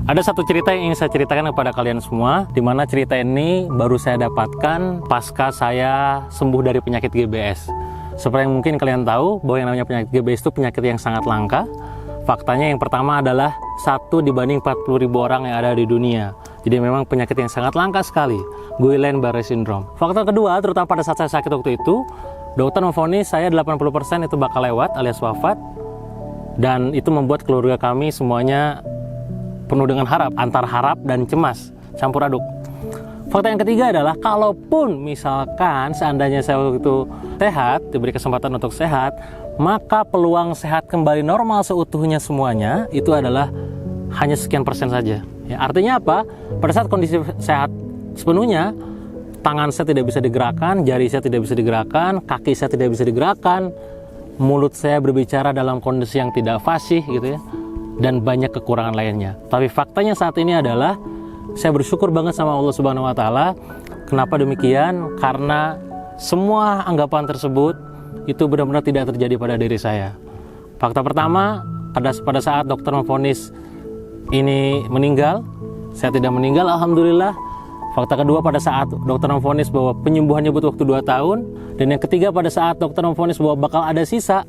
Ada satu cerita yang ingin saya ceritakan kepada kalian semua, di mana cerita ini baru saya dapatkan pasca saya sembuh dari penyakit GBS. Seperti yang mungkin kalian tahu, bahwa yang namanya penyakit GBS itu penyakit yang sangat langka. Faktanya yang pertama adalah 1 dibanding 40.000 orang yang ada di dunia. Jadi memang penyakit yang sangat langka sekali, Guillain-Barré syndrome. Fakta kedua, terutama pada saat saya sakit waktu itu, dokter memvonis saya 80% itu bakal lewat alias wafat. Dan itu membuat keluarga kami semuanya penuh dengan harap, antara harap dan cemas, campur aduk. Fakta yang ketiga adalah, kalaupun misalkan seandainya saya waktu itu sehat, diberi kesempatan untuk sehat, maka peluang sehat kembali normal seutuhnya semuanya, itu adalah hanya sekian persen saja. Ya, artinya apa? Pada saat kondisi sehat sepenuhnya, tangan saya tidak bisa digerakkan, jari saya tidak bisa digerakkan, kaki saya tidak bisa digerakkan, mulut saya berbicara dalam kondisi yang tidak fasih gitu ya, dan banyak kekurangan lainnya. Tapi faktanya saat ini adalah saya bersyukur banget sama Allah Subhanahu wa taala. Kenapa demikian? Karena semua anggapan tersebut itu benar-benar tidak terjadi pada diri saya. Fakta pertama, pada saat dokter memvonis ini meninggal, saya tidak meninggal, alhamdulillah. Fakta kedua, pada saat dokter memvonis bahwa penyembuhannya butuh waktu 2 tahun. Dan yang ketiga, pada saat dokter memvonis bahwa bakal ada sisa,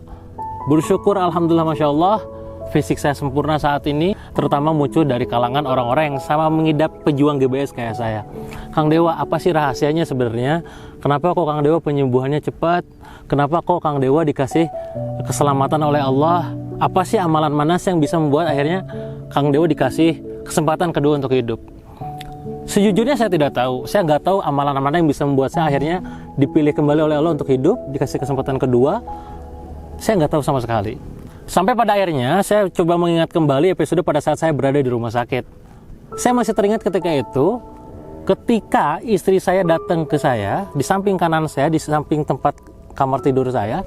bersyukur alhamdulillah, masya Allah, fisik saya sempurna saat ini, terutama muncul dari kalangan orang-orang yang sama mengidap pejuang GBS kayak saya. Kang Dewa, apa sih rahasianya sebenarnya? Kenapa kok Kang Dewa penyembuhannya cepat? Kenapa kok Kang Dewa dikasih keselamatan oleh Allah? Apa sih amalan manas yang bisa membuat akhirnya Kang Dewa dikasih kesempatan kedua untuk hidup? Sejujurnya saya tidak tahu. Saya nggak tahu amalan mana yang bisa membuat saya akhirnya dipilih kembali oleh Allah untuk hidup, dikasih kesempatan kedua. Saya nggak tahu sama sekali. Sampai pada akhirnya saya coba mengingat kembali episode pada saat saya berada di rumah sakit. Saya masih teringat ketika itu, ketika istri saya datang ke saya, di samping kanan saya, di samping tempat kamar tidur saya,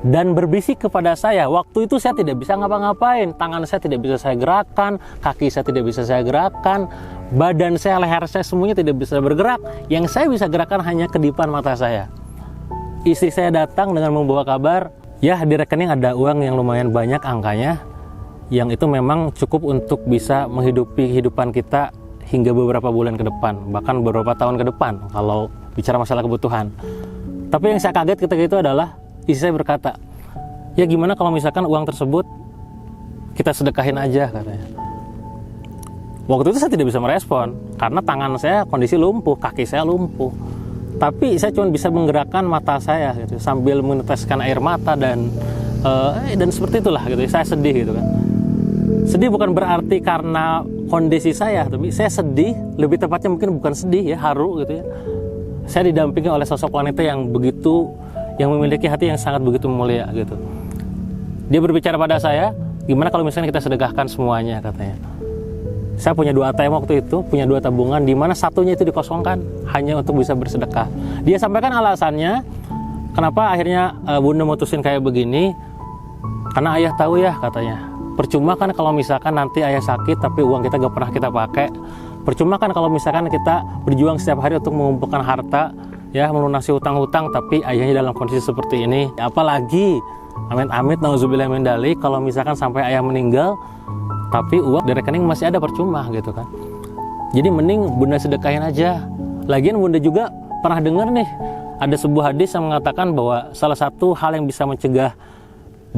dan berbisik kepada saya. Waktu itu saya tidak bisa ngapa-ngapain, tangan saya tidak bisa saya gerakan, kaki saya tidak bisa saya gerakan, badan saya, leher saya semuanya tidak bisa bergerak. Yang saya bisa gerakan hanya kedipan mata saya. Istri saya datang dengan membawa kabar, ya di rekening ada uang yang lumayan banyak angkanya, yang itu memang cukup untuk bisa menghidupi kehidupan kita hingga beberapa bulan ke depan, bahkan beberapa tahun ke depan kalau bicara masalah kebutuhan. Tapi yang saya kaget ketika itu adalah istri saya berkata, ya gimana kalau misalkan uang tersebut kita sedekahin aja, katanya. Waktu itu saya tidak bisa merespon karena tangan saya kondisi lumpuh, kaki saya lumpuh. Tapi saya cuma bisa menggerakkan mata saya gitu, sambil meneteskan air mata dan seperti itulah gitu. Saya sedih gitu kan. Sedih bukan berarti karena kondisi saya, tapi saya sedih, lebih tepatnya mungkin bukan sedih ya, haru gitu ya. Saya didampingi oleh sosok wanita yang memiliki hati yang sangat begitu mulia gitu. Dia berbicara pada saya, gimana kalau misalnya kita sedekahkan semuanya, katanya. Saya punya 2 ATM waktu itu, punya 2 tabungan, di mana satunya itu dikosongkan hanya untuk bisa bersedekah. Dia sampaikan alasannya, kenapa akhirnya Bunda mutusin kayak begini, karena ayah tahu ya, katanya. Percuma kan kalau misalkan nanti ayah sakit tapi uang kita gak pernah kita pakai. Percuma kan kalau misalkan kita berjuang setiap hari untuk mengumpulkan harta, ya, melunasi hutang-hutang, tapi ayahnya dalam kondisi seperti ini. Apalagi, amit-amit, nauzubillah min dzalik, kalau misalkan sampai ayah meninggal, tapi uang di rekening masih ada, percuma gitu kan. Jadi mending Bunda sedekahin aja. Lagian Bunda juga pernah dengar nih, ada sebuah hadis yang mengatakan bahwa salah satu hal yang bisa mencegah,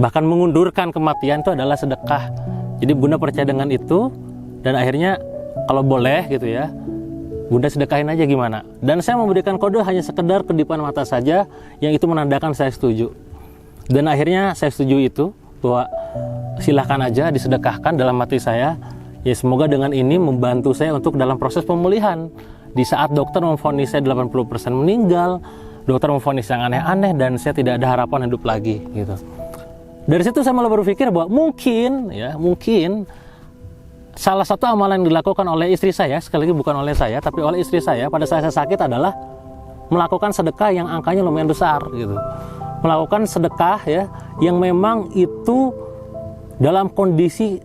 bahkan mengundurkan kematian itu adalah sedekah. Jadi Bunda percaya dengan itu, dan akhirnya kalau boleh gitu ya, Bunda sedekahin aja gimana. Dan saya memberikan kode hanya sekedar kedipan mata saja, yang itu menandakan saya setuju. Dan akhirnya saya setuju itu, bahwa silahkan aja disedekahkan dalam hati saya. Ya semoga dengan ini membantu saya untuk dalam proses pemulihan. Di saat dokter memvonis saya 80% meninggal, dokter memvonis yang aneh-aneh, dan saya tidak ada harapan hidup lagi gitu. Dari situ saya malah berpikir bahwa mungkin salah satu amalan yang dilakukan oleh istri saya, sekali lagi bukan oleh saya, tapi oleh istri saya pada saat saya sakit adalah melakukan sedekah yang angkanya lumayan besar gitu. Melakukan sedekah ya yang memang itu dalam kondisi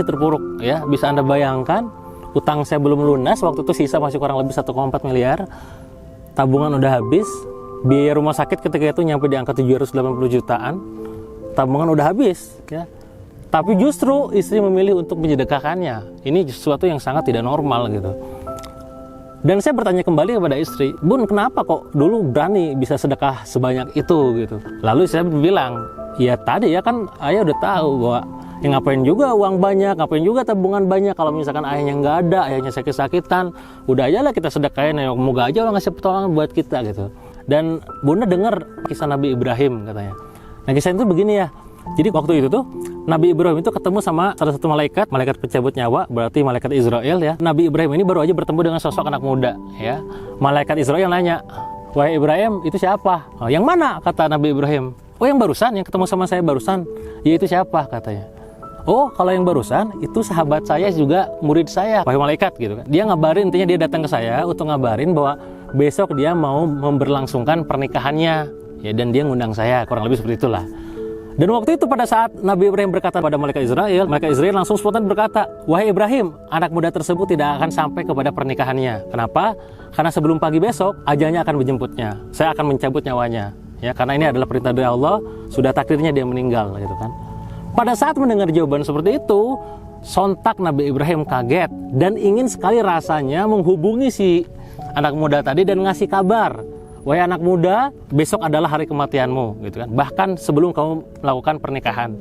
terpuruk ya. Bisa Anda bayangkan, utang saya belum lunas waktu itu, sisa masih kurang lebih 1,4 miliar. Tabungan udah habis, biaya rumah sakit ketika itu nyampe di angka 780 jutaan. Tabungan udah habis ya. Tapi justru istri memilih untuk menyedekahkannya. Ini sesuatu yang sangat tidak normal gitu. Dan saya bertanya kembali kepada istri, Bun, kenapa kok dulu berani bisa sedekah sebanyak itu gitu? Lalu saya bilang, ya tadi ya kan ayah udah tahu bahwa ya ngapain juga uang banyak, ngapain juga tabungan banyak kalau misalkan ayahnya nggak ada, ayahnya sakit-sakitan, udah aja lah kita sedekahin, ya moga aja Allah ngasih pertolongan buat kita gitu. Dan Bunda dengar kisah Nabi Ibrahim katanya. Nah kisah itu begini ya. Jadi waktu itu tuh Nabi Ibrahim itu ketemu sama salah satu malaikat pencabut nyawa, berarti malaikat Israel ya. Nabi Ibrahim ini baru aja bertemu dengan sosok anak muda ya. Malaikat Israel nanya, "Wahai Ibrahim, itu siapa?" "Oh, yang mana?" kata Nabi Ibrahim. "Oh, yang barusan, yang ketemu sama saya barusan." "Ya itu siapa?" katanya. "Oh, kalau yang barusan itu sahabat saya juga murid saya." Wahai malaikat gitu kan. Dia ngabarin, intinya dia datang ke saya untuk ngabarin bahwa besok dia mau memberlangsungkan pernikahannya. Ya, dan dia ngundang saya, kurang lebih seperti itulah. Dan waktu itu pada saat Nabi Ibrahim berkata pada malaikat Israel langsung spontan berkata, "Wahai Ibrahim, anak muda tersebut tidak akan sampai kepada pernikahannya." Kenapa? Karena sebelum pagi besok ajalnya akan menjemputnya. Saya akan mencabut nyawanya. Ya, karena ini adalah perintah dari Allah, sudah takdirnya dia meninggal gitu kan. Pada saat mendengar jawaban seperti itu, sontak Nabi Ibrahim kaget dan ingin sekali rasanya menghubungi si anak muda tadi dan ngasih kabar, "Wahai anak muda, besok adalah hari kematianmu," gitu kan. Bahkan sebelum kamu melakukan pernikahan.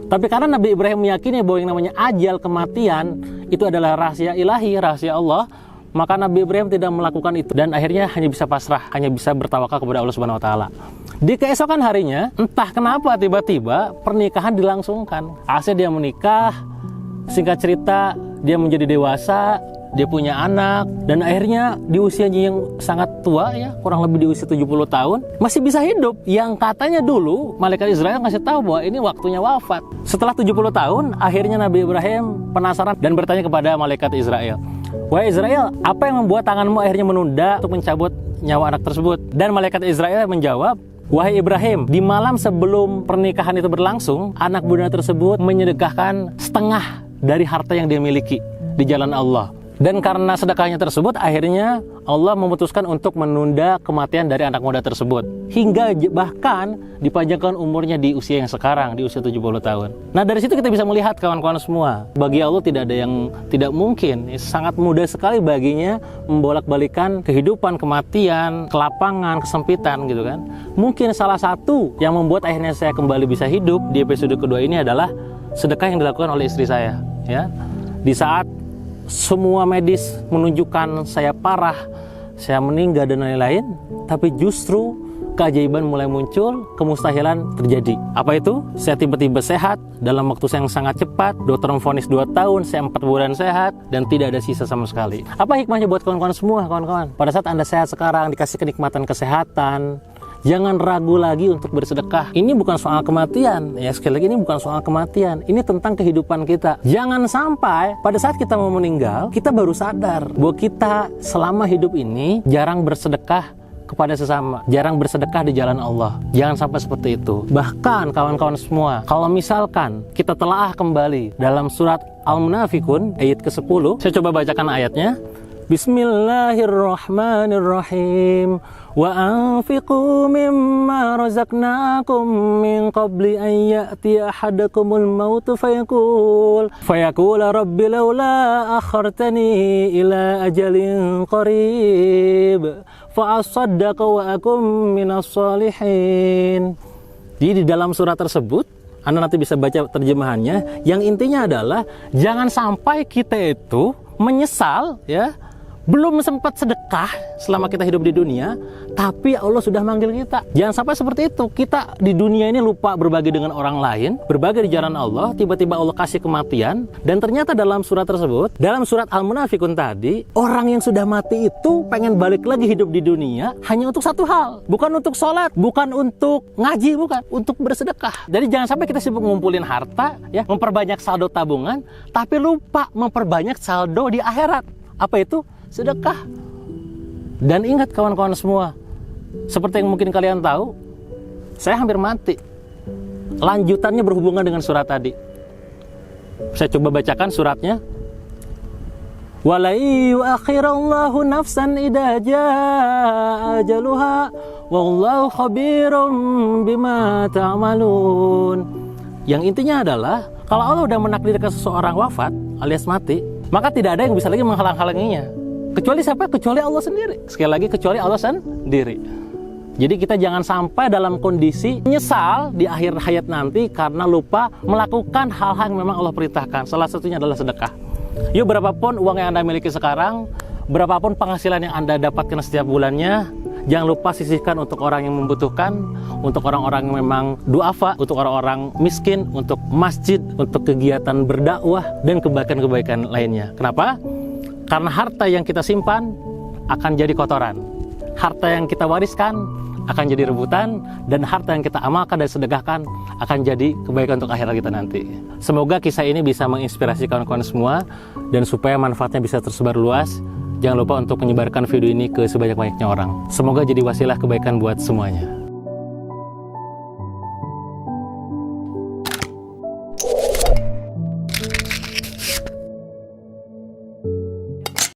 Tapi karena Nabi Ibrahim meyakini bahwa yang namanya ajal kematian itu adalah rahasia ilahi, rahasia Allah, maka Nabi Ibrahim tidak melakukan itu dan akhirnya hanya bisa pasrah, hanya bisa bertawakal kepada Allah Subhanahu wa taala. Di keesokan harinya, entah kenapa tiba-tiba pernikahan dilangsungkan. Akhirnya dia menikah, singkat cerita dia menjadi dewasa, dia punya anak, dan akhirnya di usianya yang sangat tua ya, kurang lebih di usia 70 tahun, masih bisa hidup. Yang katanya dulu malaikat Israel ngasih tahu bahwa ini waktunya wafat. Setelah 70 tahun, akhirnya Nabi Ibrahim penasaran dan bertanya kepada malaikat Israel, "Wahai Israel, apa yang membuat tanganmu akhirnya menunda untuk mencabut nyawa anak tersebut?" Dan malaikat Israel menjawab, "Wahai Ibrahim, di malam sebelum pernikahan itu berlangsung, anak muda tersebut menyedekahkan setengah dari harta yang dia miliki di jalan Allah. Dan karena sedekahnya tersebut, akhirnya Allah memutuskan untuk menunda kematian dari anak muda tersebut. Hingga bahkan dipanjangkan umurnya di usia yang sekarang, di usia 70 tahun. Nah dari situ kita bisa melihat kawan-kawan semua, bagi Allah tidak ada yang tidak mungkin. Sangat mudah sekali baginya membolak-balikan kehidupan, kematian, kelapangan, kesempitan gitu kan. Mungkin salah satu yang membuat akhirnya saya kembali bisa hidup di episode kedua ini adalah sedekah yang dilakukan oleh istri saya. Ya, di saat semua medis menunjukkan saya parah, saya meninggal dan lain-lain, tapi justru keajaiban mulai muncul, kemustahilan terjadi. Apa itu? Saya tiba-tiba sehat dalam waktu yang sangat cepat. Dokter memvonis 2 tahun, saya 4 bulan sehat dan tidak ada sisa sama sekali. Apa hikmahnya buat kawan-kawan semua, kawan-kawan? Pada saat Anda sehat sekarang, dikasih kenikmatan kesehatan, jangan ragu lagi untuk bersedekah. Ini bukan soal kematian. Ya, sekali lagi ini bukan soal kematian. Ini tentang kehidupan kita. Jangan sampai pada saat kita mau meninggal, kita baru sadar bahwa kita selama hidup ini jarang bersedekah kepada sesama, jarang bersedekah di jalan Allah. Jangan sampai seperti itu. Bahkan kawan-kawan semua, kalau misalkan kita telaah kembali dalam surat Al-Munafikun ayat ke-10, saya coba bacakan ayatnya. Bismillahirrahmanirrahim. Wa anfiqu mimma razaqnakum min qabli an ya'tiya ahadakumul maut fayaqul rabbi laula akhartani ila ajalin qarib fa asaddaqa wa akum minas salihin. Jadi di dalam surat tersebut Anda nanti bisa baca terjemahannya, yang intinya adalah jangan sampai kita itu menyesal ya, belum sempat sedekah selama kita hidup di dunia, tapi Allah sudah manggil kita. Jangan sampai seperti itu. Kita di dunia ini lupa berbagi dengan orang lain, berbagi di jalan Allah, tiba-tiba Allah kasih kematian, dan ternyata dalam surat tersebut, dalam surat Al-Munafikun tadi, orang yang sudah mati itu pengen balik lagi hidup di dunia hanya untuk satu hal, bukan untuk sholat, bukan untuk ngaji, bukan, untuk bersedekah. Jadi jangan sampai kita sibuk ngumpulin harta, ya, memperbanyak saldo tabungan, tapi lupa memperbanyak saldo di akhirat. Apa itu? Sedekah. Dan ingat kawan-kawan semua, seperti yang mungkin kalian tahu, saya hampir mati. Lanjutannya berhubungan dengan surat tadi. Saya coba bacakan suratnya. Walai yu'akhirallahu nafsan idza jaa ajaluha wallahu khabirum bima ta'malun. Yang intinya adalah, kalau Allah udah menakdirkan seseorang wafat alias mati, maka tidak ada yang bisa lagi menghalang-halanginya. Kecuali siapa? Kecuali Allah sendiri. Sekali lagi, kecuali Allah sendiri. Jadi kita jangan sampai dalam kondisi menyesal di akhir hayat nanti karena lupa melakukan hal-hal yang memang Allah perintahkan. Salah satunya adalah sedekah. Yuk, berapapun uang yang Anda miliki sekarang, berapapun penghasilan yang Anda dapatkan setiap bulannya, jangan lupa sisihkan untuk orang yang membutuhkan, untuk orang-orang yang memang duafa, untuk orang-orang miskin, untuk masjid, untuk kegiatan berdakwah, dan kebaikan-kebaikan lainnya. Kenapa? Karena harta yang kita simpan akan jadi kotoran. Harta yang kita wariskan akan jadi rebutan, dan harta yang kita amalkan dan sedekahkan akan jadi kebaikan untuk akhirat kita nanti. Semoga kisah ini bisa menginspirasi kawan-kawan semua, dan supaya manfaatnya bisa tersebar luas, jangan lupa untuk menyebarkan video ini ke sebanyak-banyaknya orang. Semoga jadi wasilah kebaikan buat semuanya.